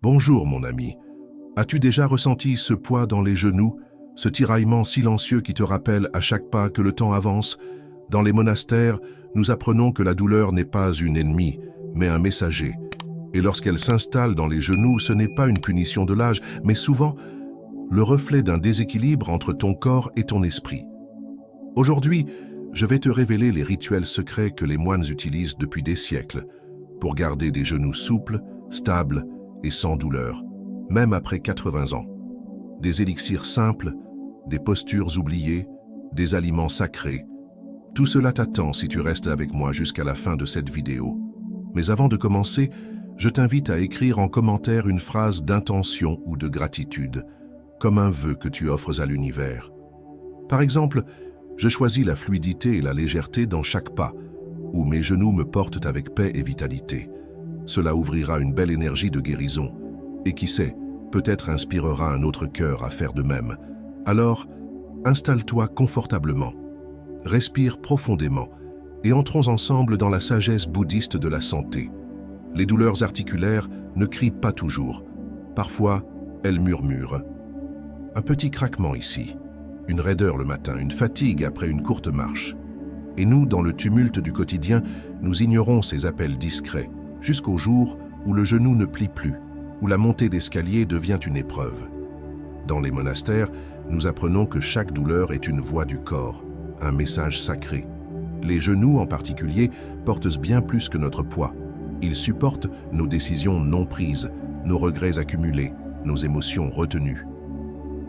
Bonjour mon ami. As-tu déjà ressenti ce poids dans les genoux, ce tiraillement silencieux qui te rappelle à chaque pas que le temps avance? Dans les monastères, nous apprenons que la douleur n'est pas une ennemie, mais un messager. Et lorsqu'elle s'installe dans les genoux, ce n'est pas une punition de l'âge, mais souvent le reflet d'un déséquilibre entre ton corps et ton esprit. Aujourd'hui, je vais te révéler les rituels secrets que les moines utilisent depuis des siècles pour garder des genoux souples, stables et sans douleur, même après 80 ans. Des élixirs simples, des postures oubliées, des aliments sacrés. Tout cela t'attend si tu restes avec moi jusqu'à la fin de cette vidéo. Mais avant de commencer, je t'invite à écrire en commentaire une phrase d'intention ou de gratitude, comme un vœu que tu offres à l'univers. Par exemple, je choisis la fluidité et la légèreté dans chaque pas, où mes genoux me portent avec paix et vitalité. Cela ouvrira une belle énergie de guérison, et qui sait, peut-être inspirera un autre cœur à faire de même. Alors, installe-toi confortablement, respire profondément, et entrons ensemble dans la sagesse bouddhiste de la santé. Les douleurs articulaires ne crient pas toujours. Parfois, elles murmurent. Un petit craquement ici, une raideur le matin, une fatigue après une courte marche. Et nous, dans le tumulte du quotidien, nous ignorons ces appels discrets, jusqu'au jour où le genou ne plie plus, où la montée d'escalier devient une épreuve. Dans les monastères, nous apprenons que chaque douleur est une voix du corps, un message sacré. Les genoux en particulier portent bien plus que notre poids. Ils supportent nos décisions non prises, nos regrets accumulés, nos émotions retenues.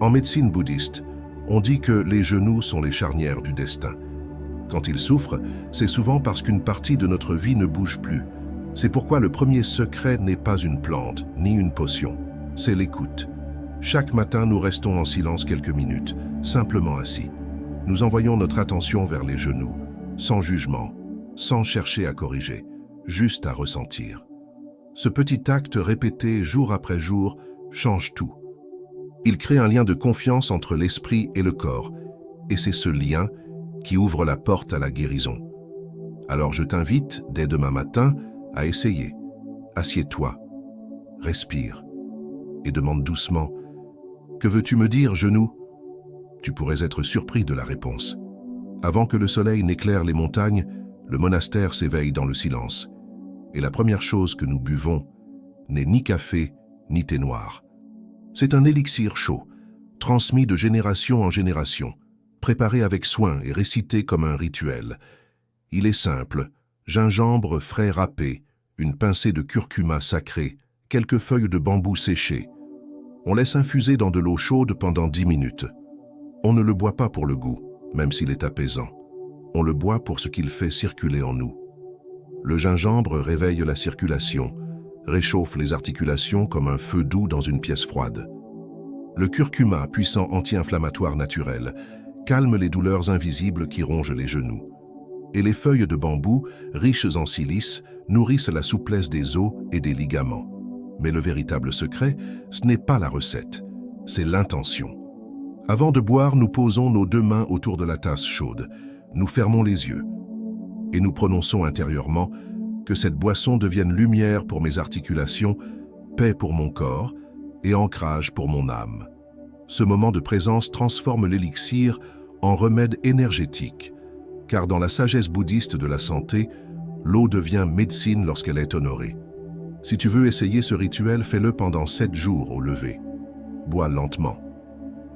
En médecine bouddhiste, on dit que les genoux sont les charnières du destin. Quand ils souffrent, c'est souvent parce qu'une partie de notre vie ne bouge plus. C'est pourquoi le premier secret n'est pas une plante, ni une potion, c'est l'écoute. Chaque matin, nous restons en silence quelques minutes, simplement assis. Nous envoyons notre attention vers les genoux, sans jugement, sans chercher à corriger, juste à ressentir. Ce petit acte répété jour après jour change tout. Il crée un lien de confiance entre l'esprit et le corps, et c'est ce lien qui ouvre la porte à la guérison. Alors je t'invite, dès demain matin, à essayer. Assieds-toi, respire, et demande doucement « Que veux-tu me dire, genou ?» Tu pourrais être surpris de la réponse. Avant que le soleil n'éclaire les montagnes, le monastère s'éveille dans le silence. Et la première chose que nous buvons n'est ni café, ni thé noir. C'est un élixir chaud, transmis de génération en génération, préparé avec soin et récité comme un rituel. Il est simple, gingembre frais râpé, une pincée de curcuma sacrée, quelques feuilles de bambou séchées. On laisse infuser dans de l'eau chaude pendant 10 minutes. On ne le boit pas pour le goût, même s'il est apaisant. On le boit pour ce qu'il fait circuler en nous. Le gingembre réveille la circulation, réchauffe les articulations comme un feu doux dans une pièce froide. Le curcuma, puissant anti-inflammatoire naturel, calme les douleurs invisibles qui rongent les genoux. Et les feuilles de bambou, riches en silice, nourrissent la souplesse des os et des ligaments. Mais le véritable secret, ce n'est pas la recette, c'est l'intention. Avant de boire, nous posons nos 2 mains autour de la tasse chaude. Nous fermons les yeux et nous prononçons intérieurement que cette boisson devienne lumière pour mes articulations, paix pour mon corps et ancrage pour mon âme. Ce moment de présence transforme l'élixir en remède énergétique, car dans la sagesse bouddhiste de la santé, l'eau devient médecine lorsqu'elle est honorée. Si tu veux essayer ce rituel, fais-le pendant 7 jours au lever. Bois lentement.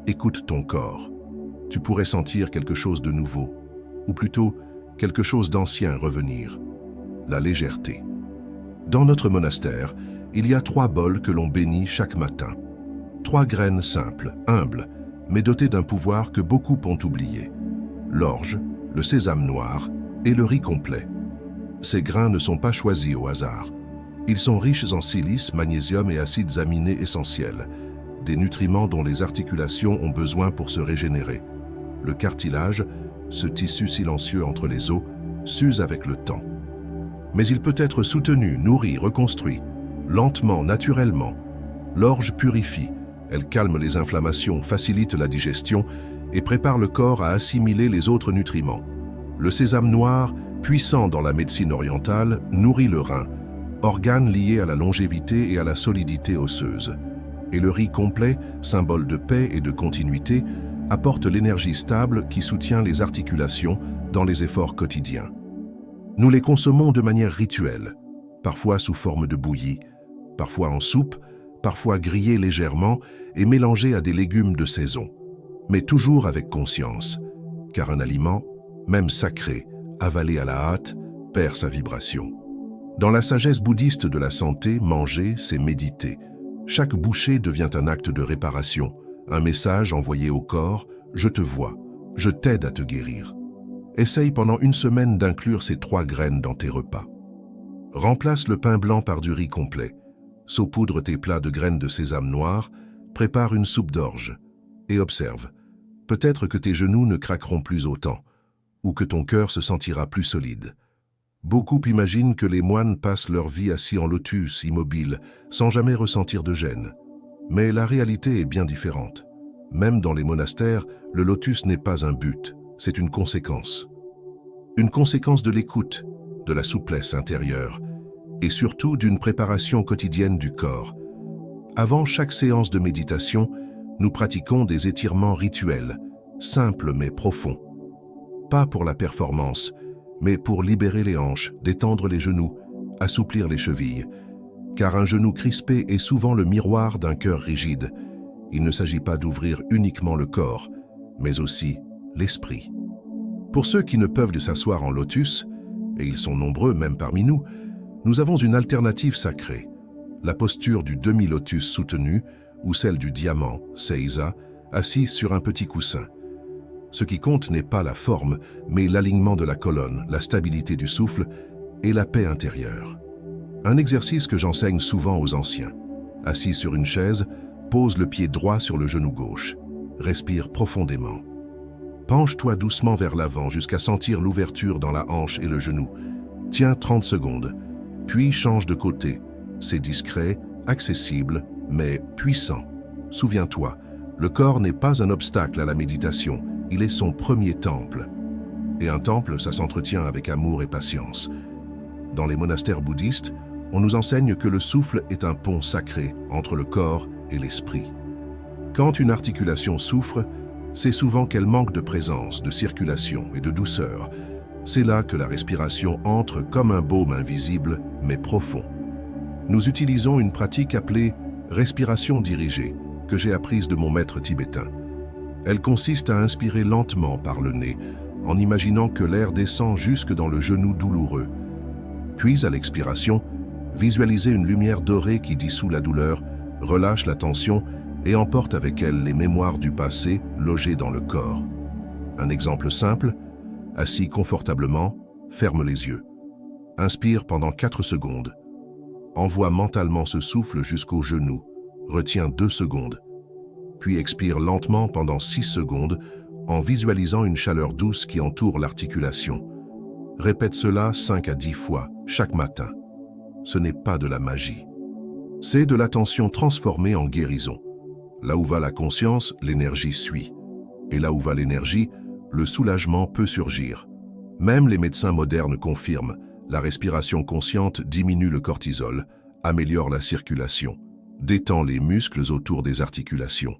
Écoute ton corps. Tu pourrais sentir quelque chose de nouveau, ou plutôt quelque chose d'ancien revenir. La légèreté. Dans notre monastère, il y a 3 bols que l'on bénit chaque matin. 3 graines simples, humbles, mais dotées d'un pouvoir que beaucoup ont oublié. L'orge, le sésame noir et le riz complet. Ces grains ne sont pas choisis au hasard. Ils sont riches en silice, magnésium et acides aminés essentiels, des nutriments dont les articulations ont besoin pour se régénérer. Le cartilage, ce tissu silencieux entre les os, s'use avec le temps. Mais il peut être soutenu, nourri, reconstruit, lentement, naturellement. L'orge purifie, elle calme les inflammations, facilite la digestion et prépare le corps à assimiler les autres nutriments. Le sésame noir, puissant dans la médecine orientale, nourrit le rein, organe lié à la longévité et à la solidité osseuse. Et le riz complet, symbole de paix et de continuité, apporte l'énergie stable qui soutient les articulations dans les efforts quotidiens. Nous les consommons de manière rituelle, parfois sous forme de bouillie, parfois en soupe, parfois grillés légèrement et mélangés à des légumes de saison, mais toujours avec conscience, car un aliment, même sacré, avalé à la hâte, perd sa vibration. Dans la sagesse bouddhiste de la santé, manger, c'est méditer. Chaque bouchée devient un acte de réparation, un message envoyé au corps « Je te vois, je t'aide à te guérir ». Essaye pendant une semaine d'inclure ces 3 graines dans tes repas. Remplace le pain blanc par du riz complet. Saupoudre tes plats de graines de sésame noir, prépare une soupe d'orge et observe. Peut-être que tes genoux ne craqueront plus autant, ou que ton cœur se sentira plus solide. Beaucoup imaginent que les moines passent leur vie assis en lotus, immobiles, sans jamais ressentir de gêne. Mais la réalité est bien différente. Même dans les monastères, le lotus n'est pas un but, c'est une conséquence. Une conséquence de l'écoute, de la souplesse intérieure, et surtout d'une préparation quotidienne du corps. Avant chaque séance de méditation, nous pratiquons des étirements rituels, simples mais profonds. Pas pour la performance, mais pour libérer les hanches, détendre les genoux, assouplir les chevilles. Car un genou crispé est souvent le miroir d'un cœur rigide. Il ne s'agit pas d'ouvrir uniquement le corps, mais aussi l'esprit. Pour ceux qui ne peuvent s'asseoir en lotus, et ils sont nombreux même parmi nous, nous avons une alternative sacrée, la posture du demi-lotus soutenu ou celle du diamant, seiza, assis sur un petit coussin. Ce qui compte n'est pas la forme, mais l'alignement de la colonne, la stabilité du souffle et la paix intérieure. Un exercice que j'enseigne souvent aux anciens. Assis sur une chaise, pose le pied droit sur le genou gauche. Respire profondément. Penche-toi doucement vers l'avant jusqu'à sentir l'ouverture dans la hanche et le genou. Tiens 30 secondes, puis change de côté. C'est discret, accessible, mais puissant. Souviens-toi, le corps n'est pas un obstacle à la méditation, il est son premier temple. Et un temple, ça s'entretient avec amour et patience. Dans les monastères bouddhistes, on nous enseigne que le souffle est un pont sacré entre le corps et l'esprit. Quand une articulation souffre, c'est souvent qu'elle manque de présence, de circulation et de douceur. C'est là que la respiration entre comme un baume invisible, mais profond. Nous utilisons une pratique appelée respiration dirigée, que j'ai apprise de mon maître tibétain. Elle consiste à inspirer lentement par le nez, en imaginant que l'air descend jusque dans le genou douloureux. Puis, à l'expiration, visualisez une lumière dorée qui dissout la douleur, relâche la tension et emporte avec elle les mémoires du passé logées dans le corps. Un exemple simple, assis confortablement, ferme les yeux. Inspire pendant 4 secondes. Envoie mentalement ce souffle jusqu'au genou. Retiens 2 secondes. Puis expire lentement pendant 6 secondes en visualisant une chaleur douce qui entoure l'articulation. Répète cela 5 à 10 fois chaque matin. Ce n'est pas de la magie. C'est de l'attention transformée en guérison. Là où va la conscience, l'énergie suit. Et là où va l'énergie, le soulagement peut surgir. Même les médecins modernes confirment, la respiration consciente diminue le cortisol, améliore la circulation, détend les muscles autour des articulations.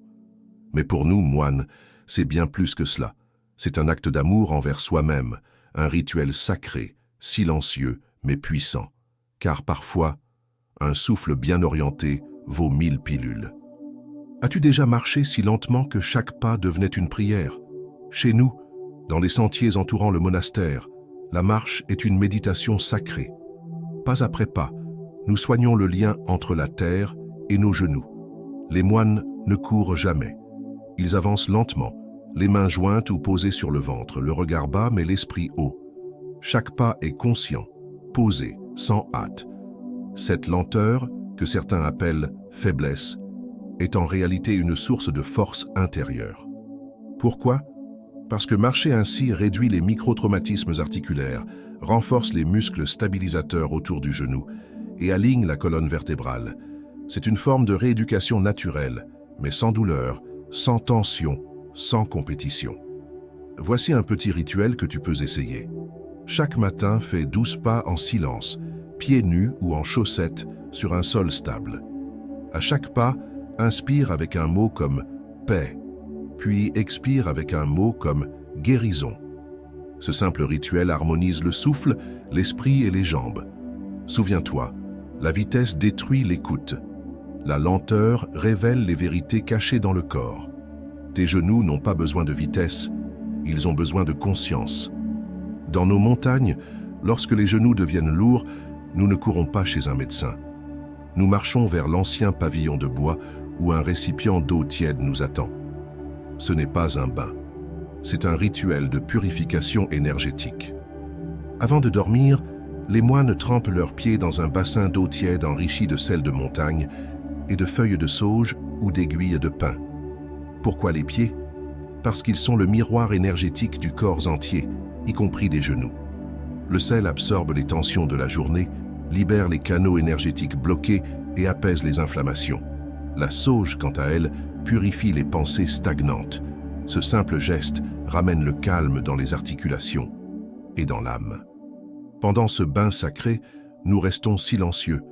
Mais pour nous, moines, c'est bien plus que cela. C'est un acte d'amour envers soi-même, un rituel sacré, silencieux, mais puissant. Car parfois, un souffle bien orienté vaut 1000 pilules. As-tu déjà marché si lentement que chaque pas devenait une prière? Chez nous, dans les sentiers entourant le monastère, la marche est une méditation sacrée. Pas après pas, nous soignons le lien entre la terre et nos genoux. Les moines ne courent jamais. Ils avancent lentement, les mains jointes ou posées sur le ventre, le regard bas mais l'esprit haut. Chaque pas est conscient, posé, sans hâte. Cette lenteur, que certains appellent faiblesse, est en réalité une source de force intérieure. Pourquoi? Parce que marcher ainsi réduit les micro-traumatismes articulaires, renforce les muscles stabilisateurs autour du genou et aligne la colonne vertébrale. C'est une forme de rééducation naturelle, mais sans douleur, sans tension, sans compétition. Voici un petit rituel que tu peux essayer. Chaque matin, fais 12 pas en silence, pieds nus ou en chaussettes, sur un sol stable. À chaque pas, inspire avec un mot comme « paix », puis expire avec un mot comme « guérison ». Ce simple rituel harmonise le souffle, l'esprit et les jambes. Souviens-toi, la vitesse détruit l'écoute. La lenteur révèle les vérités cachées dans le corps. Tes genoux n'ont pas besoin de vitesse, ils ont besoin de conscience. Dans nos montagnes, lorsque les genoux deviennent lourds, nous ne courons pas chez un médecin. Nous marchons vers l'ancien pavillon de bois où un récipient d'eau tiède nous attend. Ce n'est pas un bain, c'est un rituel de purification énergétique. Avant de dormir, les moines trempent leurs pieds dans un bassin d'eau tiède enrichi de sel de montagne et de feuilles de sauge ou d'aiguilles de pin. Pourquoi les pieds? Parce qu'ils sont le miroir énergétique du corps entier, y compris des genoux. Le sel absorbe les tensions de la journée, libère les canaux énergétiques bloqués et apaise les inflammations. La sauge, quant à elle, purifie les pensées stagnantes. Ce simple geste ramène le calme dans les articulations et dans l'âme. Pendant ce bain sacré, nous restons silencieux.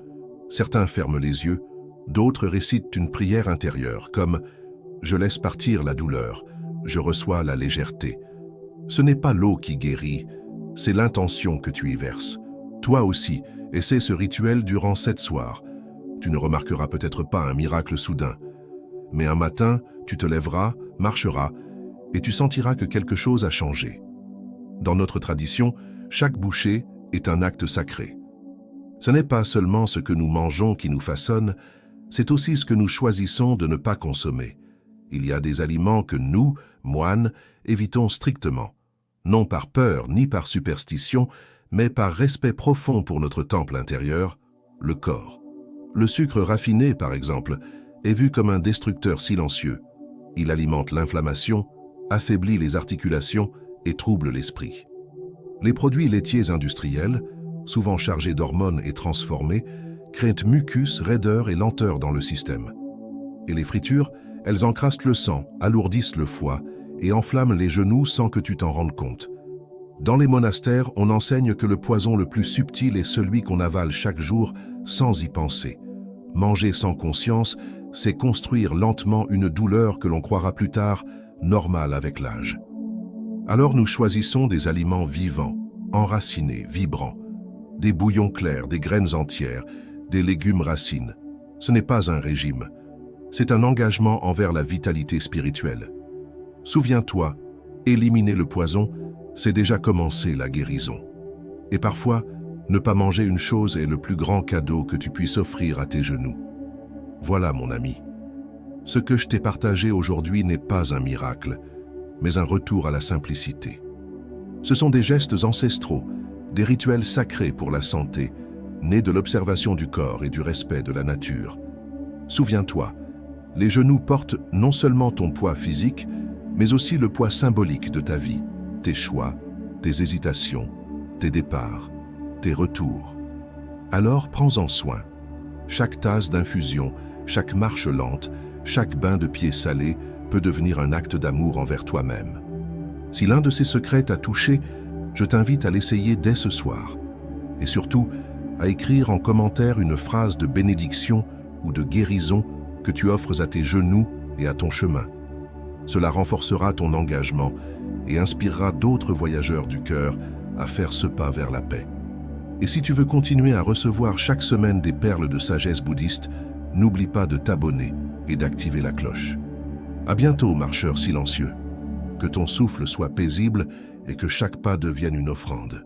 Certains ferment les yeux, d'autres récitent une prière intérieure, comme « Je laisse partir la douleur, je reçois la légèreté ». Ce n'est pas l'eau qui guérit, c'est l'intention que tu y verses. Toi aussi, essaie ce rituel durant 7 soirs. Tu ne remarqueras peut-être pas un miracle soudain. Mais un matin, tu te lèveras, marcheras, et tu sentiras que quelque chose a changé. Dans notre tradition, chaque bouchée est un acte sacré. Ce n'est pas seulement ce que nous mangeons qui nous façonne, c'est aussi ce que nous choisissons de ne pas consommer. Il y a des aliments que nous, moines, évitons strictement, non par peur ni par superstition, mais par respect profond pour notre temple intérieur, le corps. Le sucre raffiné, par exemple, est vu comme un destructeur silencieux. Il alimente l'inflammation, affaiblit les articulations et trouble l'esprit. Les produits laitiers industriels, souvent chargés d'hormones et transformés, créent mucus, raideur et lenteur dans le système. Et les fritures, elles encrassent le sang, alourdissent le foie et enflamment les genoux sans que tu t'en rendes compte. Dans les monastères, on enseigne que le poison le plus subtil est celui qu'on avale chaque jour sans y penser. Manger sans conscience, c'est construire lentement une douleur que l'on croira plus tard normale avec l'âge. Alors nous choisissons des aliments vivants, enracinés, vibrants, des bouillons clairs, des graines entières, des légumes racines. Ce n'est pas un régime, c'est un engagement envers la vitalité spirituelle. Souviens-toi, éliminer le poison, c'est déjà commencer la guérison. Et parfois, ne pas manger une chose est le plus grand cadeau que tu puisses offrir à tes genoux. Voilà, mon ami. Ce que je t'ai partagé aujourd'hui n'est pas un miracle, mais un retour à la simplicité. Ce sont des gestes ancestraux, des rituels sacrés pour la santé, nés de l'observation du corps et du respect de la nature. Souviens-toi, les genoux portent non seulement ton poids physique, mais aussi le poids symbolique de ta vie, tes choix, tes hésitations, tes départs, tes retours. Alors prends-en soin. Chaque tasse d'infusion, chaque marche lente, chaque bain de pieds salé peut devenir un acte d'amour envers toi-même. Si l'un de ces secrets t'a touché, je t'invite à l'essayer dès ce soir. Et surtout, à écrire en commentaire une phrase de bénédiction ou de guérison que tu offres à tes genoux et à ton chemin. Cela renforcera ton engagement et inspirera d'autres voyageurs du cœur à faire ce pas vers la paix. Et si tu veux continuer à recevoir chaque semaine des perles de sagesse bouddhiste, n'oublie pas de t'abonner et d'activer la cloche. À bientôt, marcheur silencieux. Que ton souffle soit paisible et que chaque pas devienne une offrande.